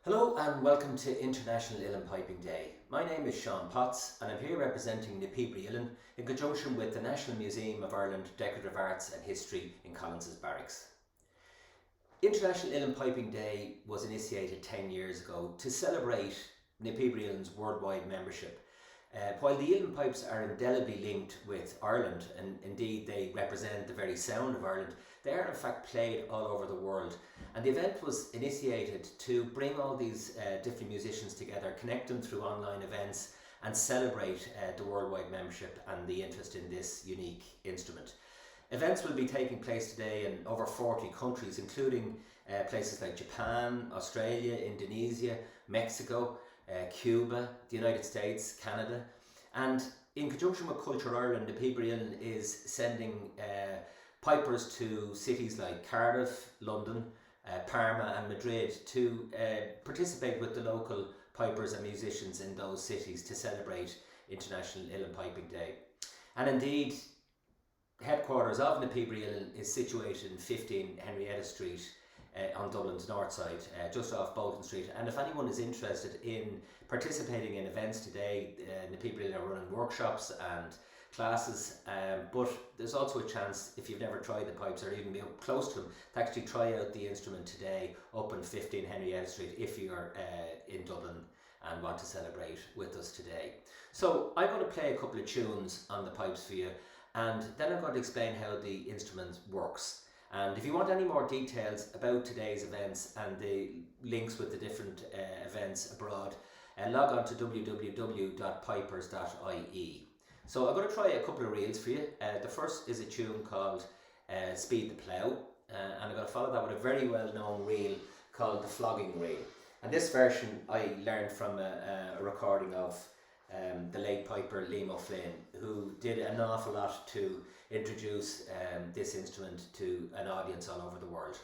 Hello and welcome to International Uilleann Piping Day. My name is Seán and I'm here representing Na Píobairí Uilleann in conjunction with the National Museum of Ireland Decorative Arts and History in Collins's Barracks. International Uilleann Piping Day was initiated 10 years ago to celebrate Na Píobairí Uilleann's worldwide membership. While the Uilleann pipes are indelibly linked with Ireland, and indeed they represent the very sound of Ireland, they are in fact played all over the world. And the event was initiated to bring all these different musicians together, connect them through online events and celebrate the worldwide membership and the interest in this unique instrument. Events will be taking place today in over 40 countries, including places like Japan, Australia, Indonesia, Mexico, Cuba, the United States, Canada, and in conjunction with Culture Ireland, Na Píobairí Uilleann is sending pipers to cities like Cardiff, London, Parma and Madrid to participate with the local pipers and musicians in those cities to celebrate International Uilleann Piping Day. And indeed, headquarters of Na Píobairí Uilleann is situated in 15 Henrietta Street on Dublin's north side, just off Bhocht Street. And if anyone is interested in participating in events today, Na Píobairí Uilleann are running workshops and classes, but there's also a chance, if you've never tried the pipes or even been close to them, to actually try out the instrument today up in 15 Henrietta Street if you're in Dublin and want to celebrate with us today. So I'm going to play a couple of tunes on the pipes for you, and then I'm going to explain how the instrument works. And if you want any more details about today's events and the links with the different events abroad, log on to www.pipers.ie. So I'm going to try a couple of reels for you. The first is a tune called Speed the Plough, and I'm going to follow that with a very well known reel called the Flogging Reel. And this version I learned from a recording of the late piper Liam O'Flynn, who did an awful lot to introduce this instrument to an audience all over the world.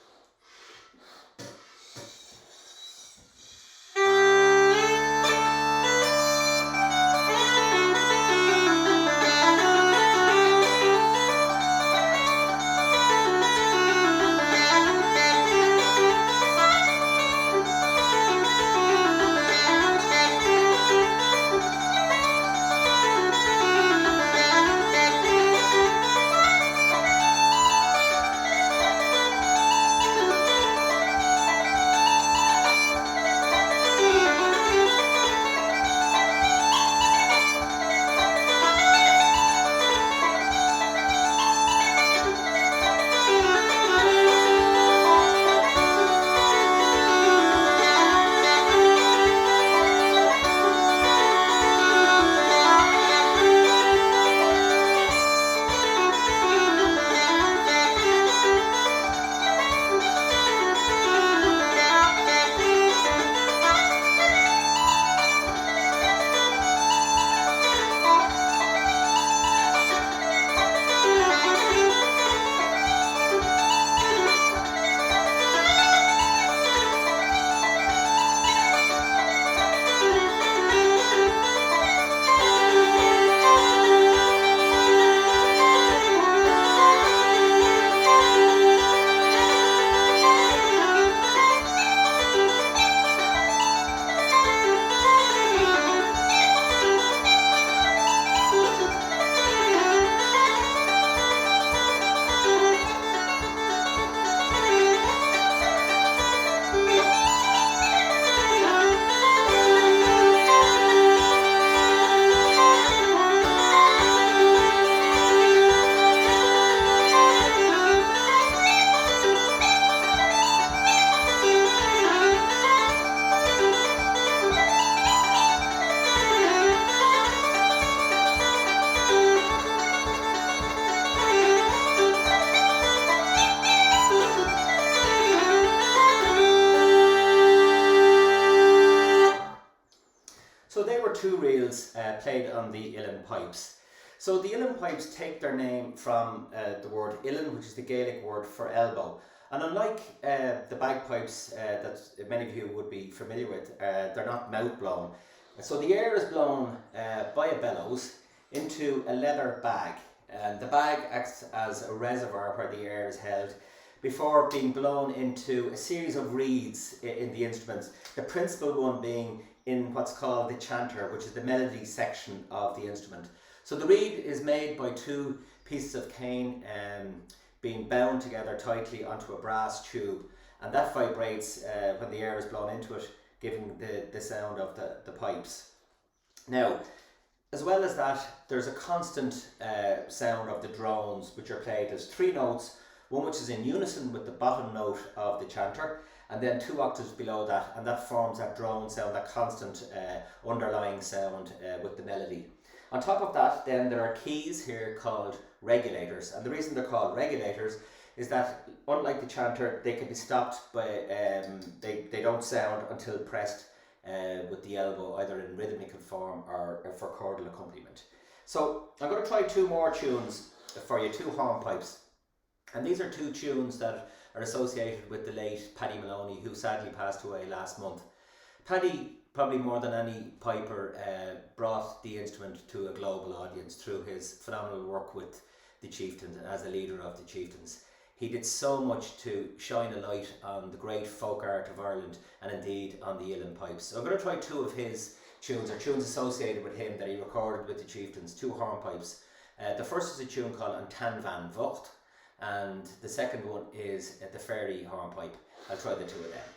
Two reels played on the Uilleann pipes. So the Uilleann pipes take their name from the word Uilleann, which is the Gaelic word for elbow. And unlike the bagpipes that many of you would be familiar with, they're not mouth blown. So the air is blown by a bellows into a leather bag, and the bag acts as a reservoir where the air is held before being blown into a series of reeds in the instruments. The principal one being in what's called the chanter, which is the melody section of the instrument. So the reed is made by two pieces of cane being bound together tightly onto a brass tube, and that vibrates when the air is blown into it, giving the sound of the pipes. Now, as well as that, there's a constant sound of the drones, which are played. There's three notes, one which is in unison with the bottom note of the chanter, and then 2 octaves below that, and that forms that drone sound, that constant underlying sound with the melody. On top of that, then there are keys here called regulators, and the reason they're called regulators is that, unlike the chanter, they can be stopped by, they don't sound until pressed with the elbow, either in rhythmical form or for chordal accompaniment. So I'm going to try 2 more tunes for you, 2 hornpipes, and these are 2 tunes that are associated with the late Paddy Maloney, who sadly passed away last month. Paddy, probably more than any piper, brought the instrument to a global audience through his phenomenal work with the chieftains and as a leader of the chieftains. He did so much to shine a light on the great folk art of Ireland and indeed on the uilleann pipes. So I'm going to try 2 of his tunes, or tunes associated with him that he recorded with the chieftains, 2 hornpipes. The first is a tune called tSeanbhean Bhocht, and the second one is the Fairy Hornpipe. I'll try the 2 of them.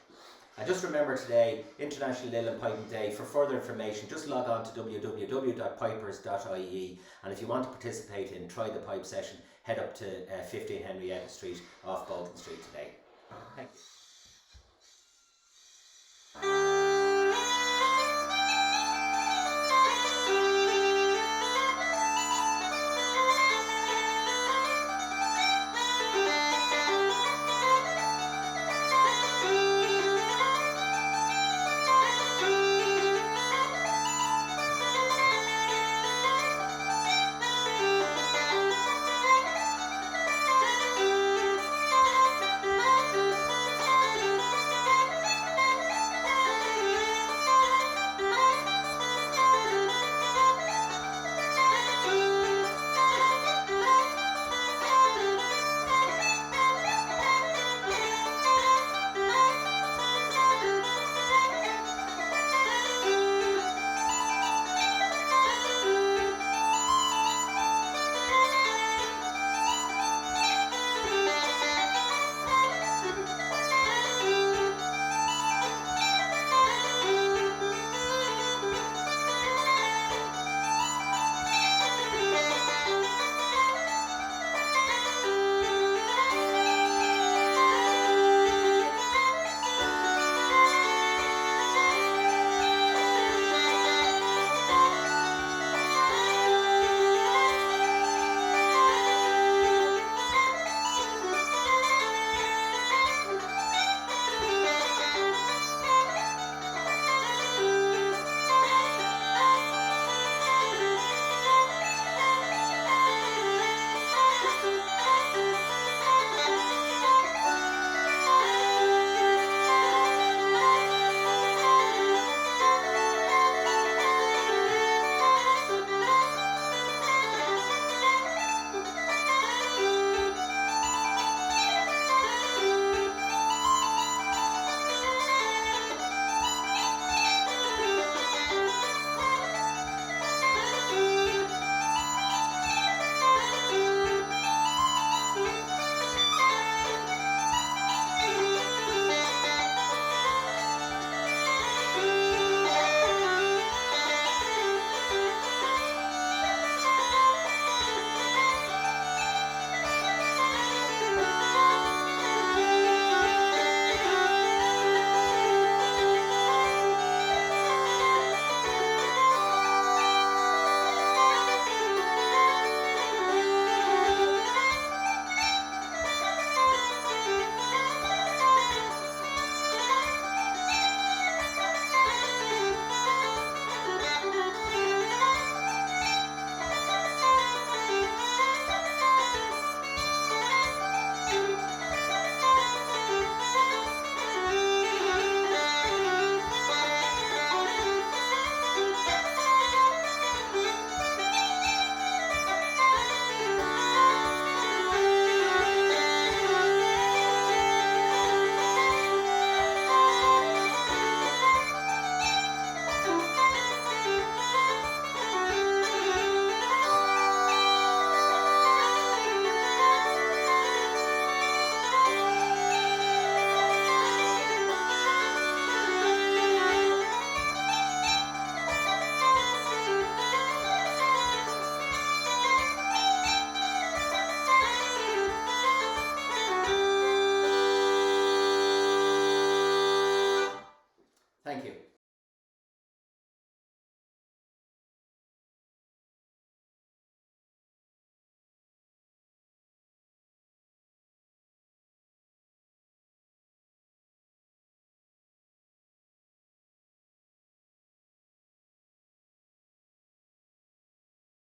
And just remember today, International Uilleann Piping Day. For further information, just log on to www.pipers.ie, and if you want to participate in Try the Pipe session, head up to 15 Henrietta Street off Bolton Street today. Thank you.